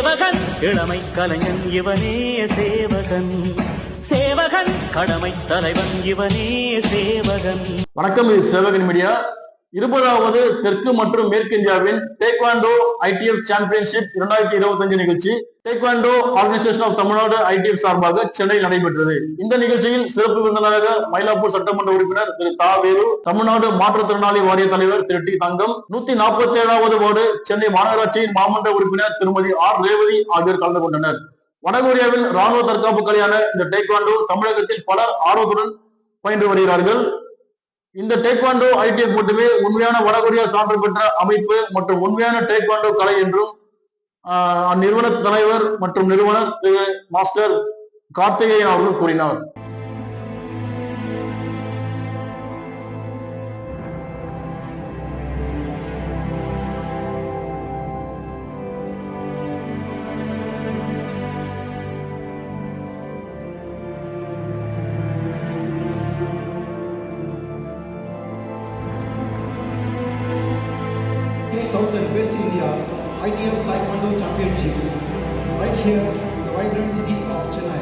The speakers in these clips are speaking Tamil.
சேவகன் இளமை கலைஞன் இவனே சேவகன், சேவகன் கடமை தலைவன் இவனே சேவகன். வணக்கம், இது சேவகன் மீடியா. 20வது தெற்கு மற்றும் மேற்கு இந்தியாவின் டேக்வாண்டோ ஐடிஎஃப் சாம்பியன்ஷிப் 2025 நிகழ்ச்சி taekwondo organisation of Tamil Nadu ITF சார்பாக சென்னையில் நடைபெற்றது. இந்த நிகழ்ச்சியில் சிறப்பு விருந்தினராக மயிலாப்பூர் சட்டமன்ற உறுப்பினர் திரு தா வேலு, தமிழ்நாடு மாற்றுத்திறனாளி வாரிய தலைவர் திரு டி தங்கம், 147வது வார்டு சென்னை மாநகராட்சியின் மாமன்ற உறுப்பினர் திருமதி ஆர் ரேவதி ஆகியோர் கலந்து கொண்டனர். வடகொரியாவில் ராணுவ தற்காப்பு கலையான இந்த டேக்வாண்டோ தமிழகத்தில் பலர் ஆர்வத்துடன் பயின்று வருகிறார்கள். இந்த டேக்வாண்டோ ஐடிஎஃப் மட்டுமே உண்மையான வடகொரியா சான்று பெற்ற அமைப்பு மற்றும் உண்மையான டேக்வாண்டோ கலை என்றும் அந்நிறுவன தலைவர் மற்றும் நிறுவனர் திரு மாஸ்டர் கார்த்திகேயன் அவர்கள் கூறினார். South and West India ITF Taekwondo Championship right here in the vibrant city of Chennai.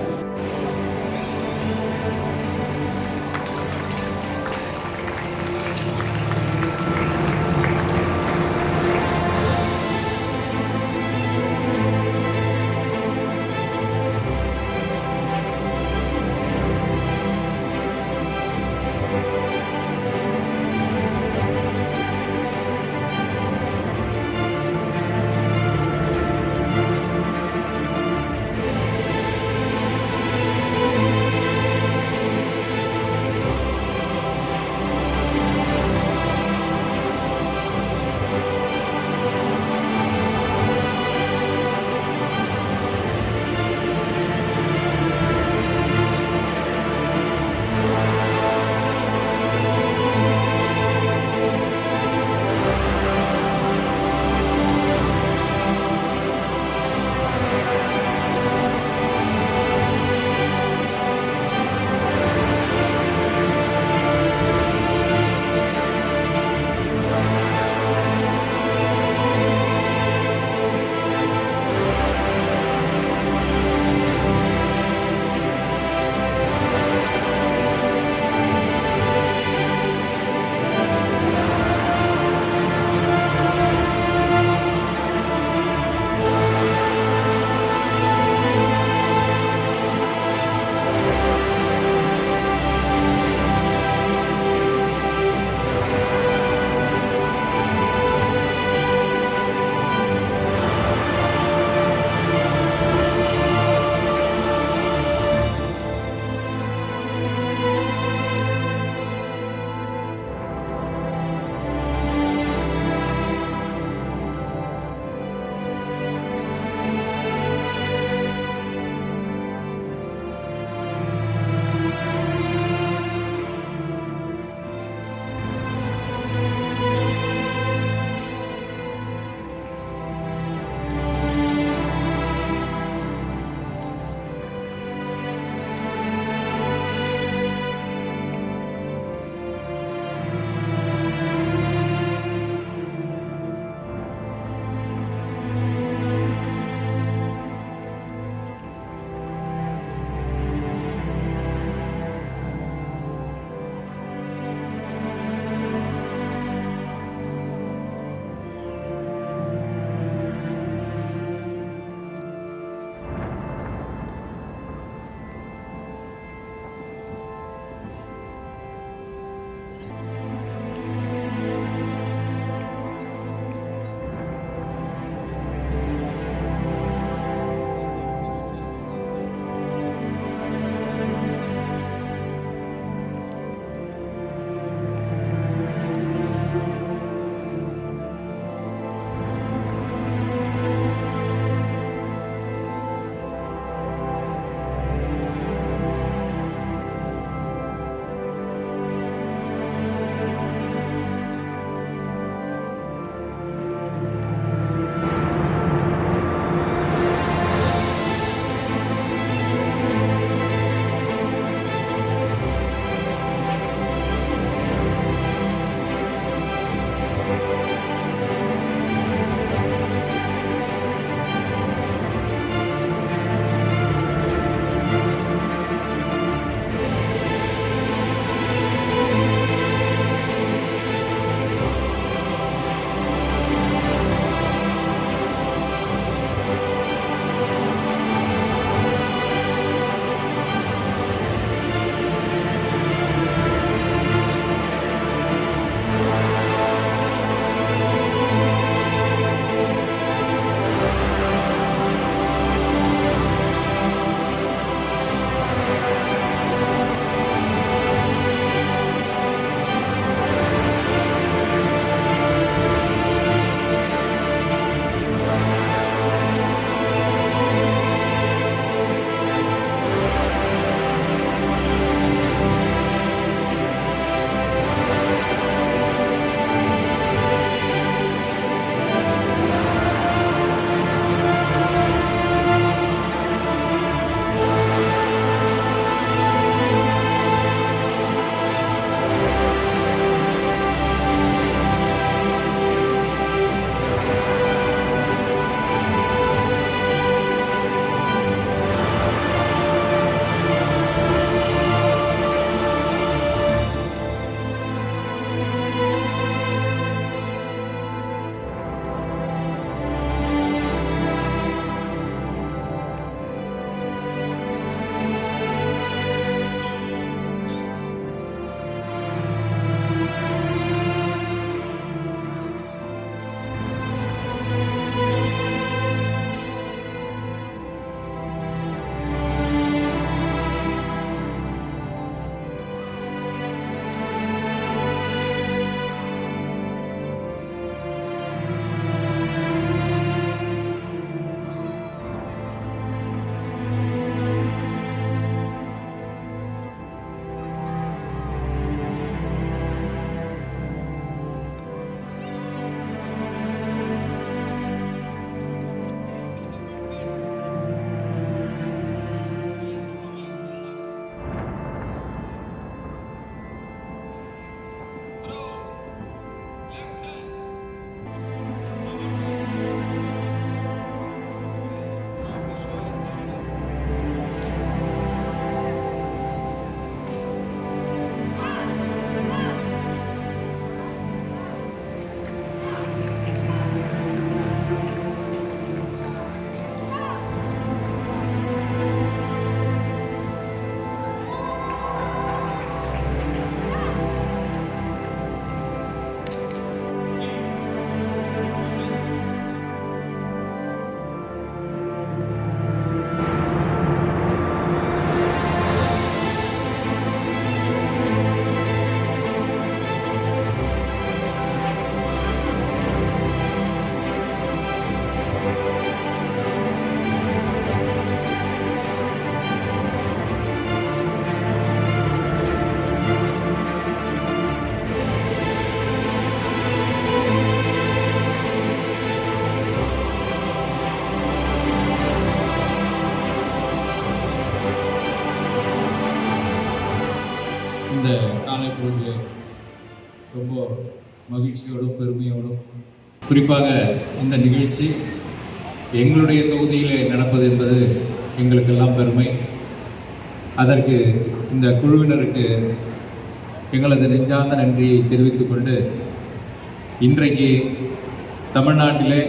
இந்த காலை பொழுதில் ரொம்ப மகிழ்ச்சியோடும் பெருமையோடும், குறிப்பாக இந்த நிகழ்ச்சி எங்களுடைய தொகுதியிலே நடப்பது என்பது எங்களுக்கெல்லாம் பெருமை. அதற்கு இந்த குழுவினருக்கு எங்களது நெஞ்சார்ந்த நன்றியை தெரிவித்துக்கொண்டு, இன்றைக்கு தமிழ்நாட்டிலே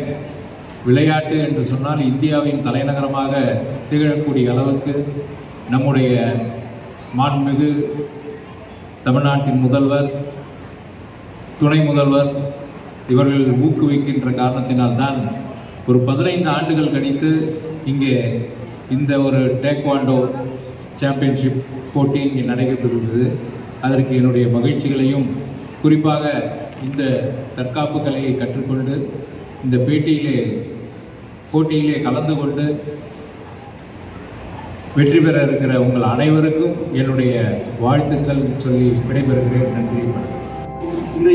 விளையாட்டு என்று சொன்னால் இந்தியாவின் தலைநகரமாக திகழக்கூடிய அளவுக்கு நம்முடைய மாண்புமிகு தமிழ்நாட்டின் முதல்வர், துணை முதல்வர் இவர்கள் ஊக்குவிக்கின்ற காரணத்தினால்தான் ஒரு 15 ஆண்டுகள் கழித்து இங்கே இந்த ஒரு டேக்வாண்டோ சாம்பியன்ஷிப் போட்டி இங்கே நடைபெற்றிருந்தது. அதற்கு என்னுடைய மகிழ்ச்சிகளையும், குறிப்பாக இந்த தற்காப்பு கலையை கற்றுக்கொண்டு இந்த போட்டியிலே கலந்து கொண்டு வெற்றி பெற இருக்கிற உங்கள் அனைவருக்கும் என்னுடைய வாழ்த்துக்கள் சொல்லி விடைபெறுகிறேன். நன்றி, வணக்கம். இந்த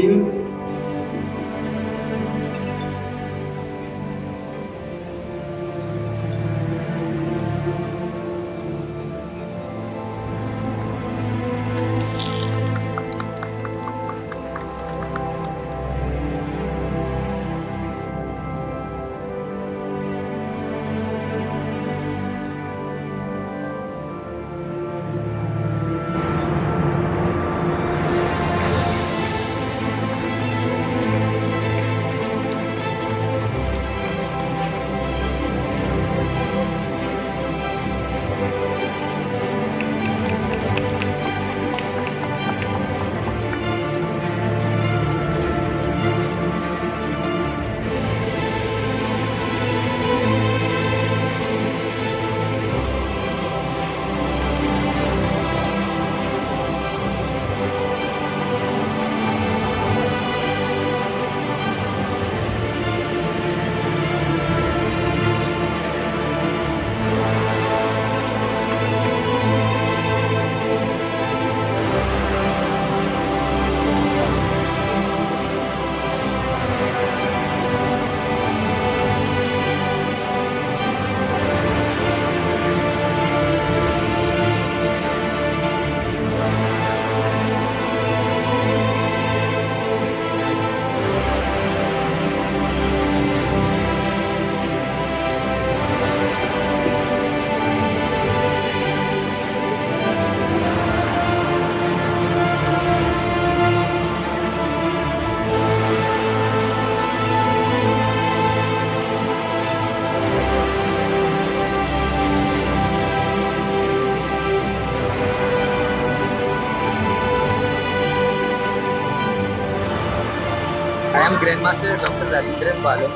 I am Grandmaster Dr. Rajendran Balan.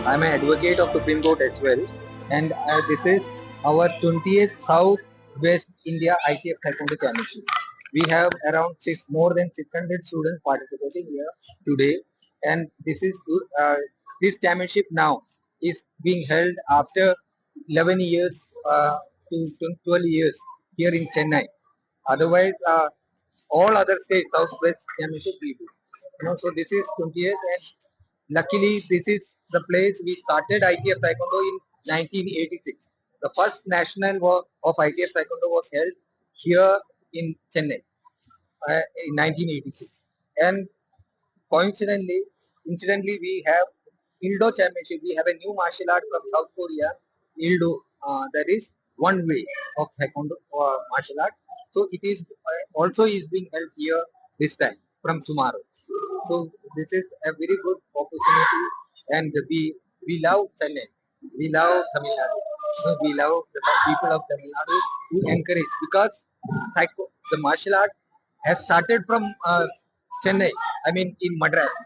I am an advocate of Supreme Court as well. And this is our 20th South West India ITF Taekwondo Championship. We have around more than 600 students participating here today. And this championship now is being held after 11 years to 12 years here in Chennai. Otherwise, all other states Southwest Championship we do. So this is 20th, and luckily this is the place we started ITF Taekwondo in 1986. The first national of ITF Taekwondo was held here in Chennai in 1986. And incidentally, we have Ildo Championship. We have a new martial art from South Korea, Ildo. That is one way of Taekwondo martial art. So it is also is being held here this time from tomorrow. So this is a very good opportunity, and we love Chennai. We love Tamil Nadu. So we love the people of Tamil Nadu who encourage, because the martial art has started from Chennai. I mean in Madras.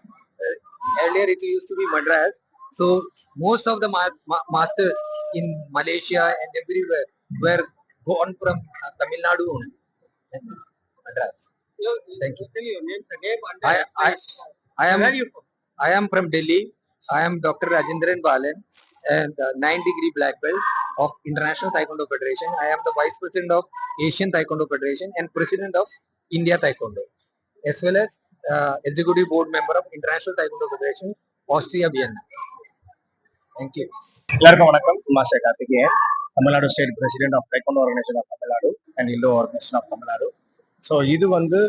Earlier it used to be Madras. So most of the masters in Malaysia and everywhere were gone from Tamil Nadu only. Madras. Thank you. Tell your names again. I am from Delhi. I am Dr. Rajendran Balan, and 9-degree black belt of International Taekwondo Federation. I am the Vice President of Asian Taekwondo Federation and President of India Taekwondo, as well as Executive Board Member of International Taekwondo Federation, Austria, Vienna. Thank you. எல்லாருக்கும் வணக்கம். Master Karthikeyan, Tamil Nadu state president of taekwondo organisation of Tamil Nadu and Indo organisation of Tamil Nadu. So இது வந்து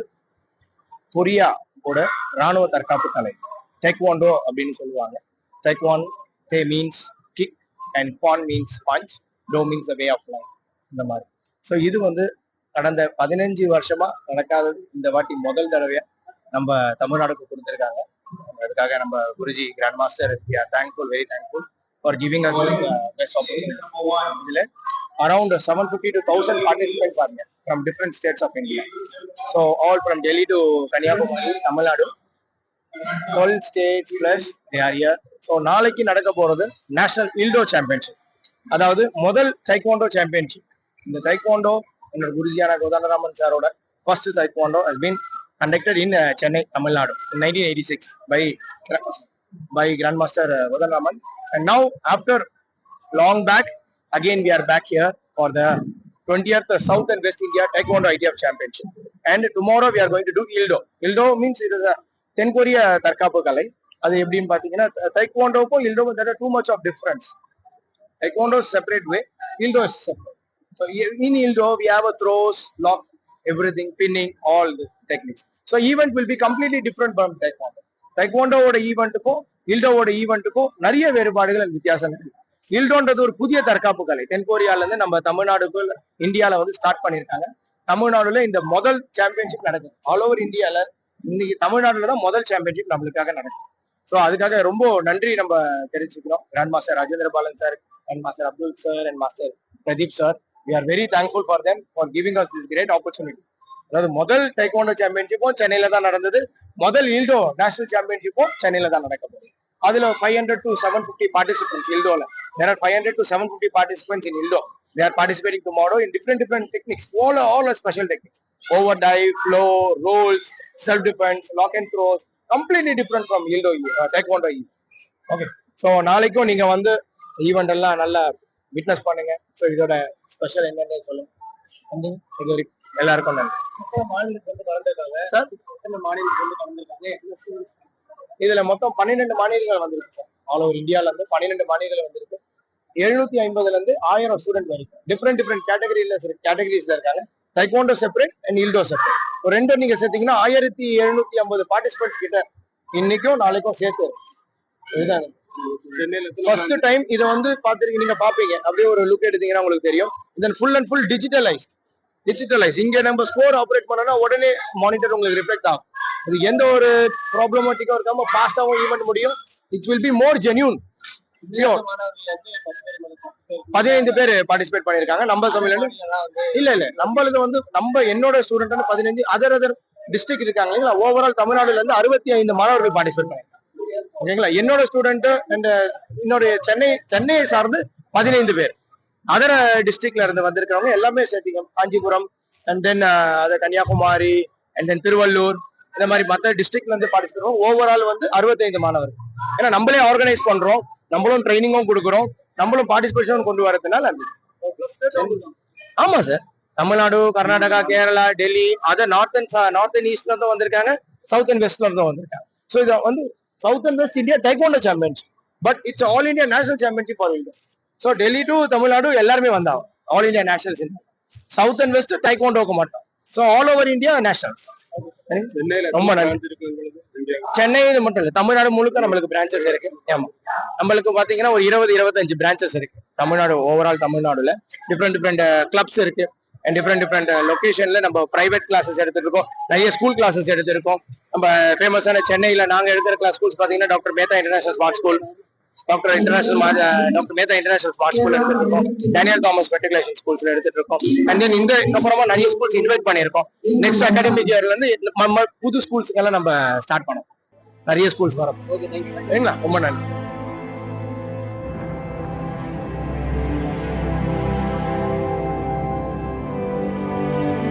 கொரியாவோட ராணுவ தற்காப்பு கலை. டெக்வாண்டோ அப்படின்னு சொல்லுவாங்க. Taekwon tae means kick and kwon means punch, do means the way of life, இந்த மாதிரி. ஸோ இது வந்து கடந்த 15 வருஷமா நடக்காதது இந்த வாட்டி முதல் தடவையா நம்ம தமிழ்நாடுக்கு கொடுத்துருக்காங்க. அதுக்காக நம்ம Guruji grand master thankful, very thankful for giving us best opportunity. இதுல around 750 to 1000 participants are there from different states of India. So all from Delhi to Kanyakumari, Tamil Nadu, 12 states plus they are here. So நாளைக்கு நடக்க போறது நேஷனல் இல்டோ சாம்பியன்ஷிப், அதாவது முதல் தைக்வாண்டோ சாம்பியன்ஷிப். இந்த தைக்வாண்டோ என்னோட குருஜியான கோதண்டராமன் சாரோட first தைக்வாண்டோ has been conducted in Chennai, Tamil Nadu in 1986 by Grandmaster Kodandaraman. And now after long back, again we are back here for the 20th South and West India Taekwondo ITF Championship. And tomorrow we are going to do Ildo. Ildo means it is a தென்கொரிய தற்காப்பு கலை. அது எப்படின்னு பாத்தீங்கன்னா தைக்வாண்டோக்கும் இல்டோக்கும் there are too much of difference. Taekwondo is separate way, Ildo is separate. So in Ildo we have a throws, lock, everything, pinning, all the techniques. So event will be completely different from Taekwondo. Taekwondo ஓட ஈவெண்ட்டுக்கும் இல்டோவோட ஈவெண்ட்டுக்கும் நிறைய வேறுபாடுகள் வித்தியாசம் இருக்கு. இல்டோன்றது ஒரு புதிய தற்காப்பு கலை. தென்கொரியால இருந்து நம்ம தமிழ்நாடுக்குள் இந்தியால வந்து ஸ்டார்ட் பண்ணிருக்காங்க. தமிழ்நாடுல இந்த முதல் சாம்பியன்ஷிப் நடக்குது. ஆல் ஓவர் இந்தியால இன்னைக்கு தமிழ்நாடுல தான் முதல் சாம்பியன்ஷிப் நம்மளுக்காக நடக்குது. ஸோ அதுக்காக ரொம்ப நன்றி நம்ம தெரிவிச்சுக்கிறோம். Grand master Rajendra Balan sir and master Abdul sir and master Pradeep sir. We are very thankful for them for giving us this great opportunity. அதாவது முதல் டைக்வாண்டோ சாம்பியன்ஷிப்பும் சென்னையில தான் நடந்தது. முதல் இல்டோ நேஷனல் சாம்பியன்ஷிப்பும் சென்னையில தான் நடக்க போகுது. அதுல 500 to 750 participants இல்டோல. There are 500 to 750 participants in Ildo. They are participating tomorrow in different techniques. All are special techniques. Over dive, flow, rolls, self defense, lock and throws. Completely different from Ildo Taekwondo. Okay. So நாளைக்கும் நீங்க வந்து ஈவெண்ட் எல்லாம் நல்லா விட்னஸ் பண்ணுங்க. ஸோ இதோட ஸ்பெஷல் என்னன்னு சொல்லுங்க. எல்லாருக்கும் நன்றி. சார் இதுல மொத்தம் 12 மாநிலங்கள் வந்திருக்கு சார். ஆல் ஓவர் இந்தியால இருந்து 12 மாநிலங்கள் வந்திருக்கு. 750ல இருந்து 1000 ஸ்டூடெண்ட் வரைக்கும் டிஃப்ரெண்ட் கேட்டகரிஸ்ல இருக்காங்க. தைக்வாண்டோ செப்பரேட் அண்ட் இல்டோ செப்பரேட். ஒரு ரெண்டும் நீங்க சேர்த்தீங்கன்னா 1750 பார்ட்டிசிபென்ட்ஸ் கிட்ட இன்னைக்கும் நாளைக்கும் சேர்த்து. இதுதான் ஃபர்ஸ்ட் டைம் இதை வந்து பாத்துருக்கீங்க, நீங்க பாப்பீங்க. அப்படியே ஒரு லுக் எடுத்தீங்கன்னா உங்களுக்கு தெரியும். இதன் ஃபுல் அண்ட் ஃபுல் டிஜிட்டலைஸ். இங்க நம்ம ஸ்கோர் ஆப்ரேட் பண்ணோம்னா உடனே மானிட்டர் உங்களுக்கு ரிஃப்ளெக்ட் ஆகும். இது எந்த ஒரு ப்ராப்ளமேட்டிக்கா இருக்காம ஃபாஸ்டாவும் ஈவெண்ட் முடியும். It's will be more genuine. 15 பேர் பார்ட்டிசிபேட் பண்ணிருக்காங்க. நம்ம தமிழ்ல இல்ல நம்மளுக்கு வந்து என்னோட ஸ்டூடெண்ட் வந்து 15. அதர் டிஸ்ட்ரிக்ட் இருக்காங்க இல்லைங்களா. ஓவரால் தமிழ்நாடுல இருந்து 65 மாணவர்கள் பார்ட்டிசிபேட் பண்ணிருக்காங்க. ஓகேங்களா. என்னோட ஸ்டூடெண்ட் அண்ட் இன்னொரு சென்னையை சார்ந்து 15 பேர். அதர் டிஸ்ட்ரிக்ட்ல இருந்து வந்திருக்கிறவங்க எல்லாமே சேர்த்திங்க. Kanchipuram and then Kanniyakumari and then Tiruvallur, இந்த மாதிரி மற்ற டிஸ்ட்ரிக்ட்ல இருந்து பார்ட்டிசிபேட் பண்ணுவோம். ஓவரால் வந்து 65 மாணவர்கள். ஏன்னா நம்மளே ஆர்கனைஸ் பண்றோம், நம்மளும் ட்ரைனிங்கும் கொடுக்குறோம், நம்மளும் பார்ட்டிசிபேஷன் கொண்டு வரதுனால. ஆமா sir. Tamil Nadu, Karnataka, Kerala, Delhi, other north and ஈஸ்ட்ல இருந்தும் வந்திருக்காங்க, சவுத் அண்ட் வெஸ்ட்ல இருந்தும் வந்திருக்காங்க. ஸோ இதை வந்து South and West India Taekwondo Championship, but it's all India National Championship for India. So Delhi to Tamil Nadu எல்லாருமே வந்தாங்க. All India Nationals in South and West Taekwondo க்கு மட்டும். So all over India Nationals. ரொம்ப நன்றி. சென்னை மட்டும் இல்ல, தமிழ்நாடு முழுக்க நம்மளுக்கு பிரான்ச்சஸ் இருக்கு. ஆமா, நம்மளுக்கு பாத்தீங்கன்னா ஒரு 20-25 பிரான்ச்சஸ் இருக்கு தமிழ்நாடு. ஓவரால் தமிழ்நாடுல டிஃப்ரெண்ட் கிளப்ஸ் இருக்கு. அண்ட் டிஃப்ரெண்ட் லொகேஷன்ல நம்ம பிரைவேட் கிளாஸஸ் எடுத்துருக்கோம், நிறைய ஸ்கூல் கிளாஸஸ் எடுத்திருக்கோம். நம்ம ஃபேமஸான சென்னையில நாங்க எடுக்கிற கிளாஸ் ஸ்கூல்ஸ் பாத்தீங்கன்னா doctor Mehta international smart school, doctor Mehta international smart school எடுத்துட்டு இருக்கோம். டேனியல் தாமஸ் மெட்ரிகுலேஷன் ஸ்கூல்ஸ்ல எடுத்துட்டு இருக்கோம். அண்ட் தென் இந்த அப்புறமா நிறைய ஸ்கூல்ஸ் இன்வைட் பண்ணிருக்கோம். நெக்ஸ்ட் அகாடமிக் இயர்ல இருந்து நம்ம புது ஸ்கூல்ஸ்க்கு எல்லாம் நம்ம ஸ்டார்ட் பண்ணோம். நிறைய ஸ்கூல்ஸ் வரும். சரிங்களா. ரொம்ப நன்றி.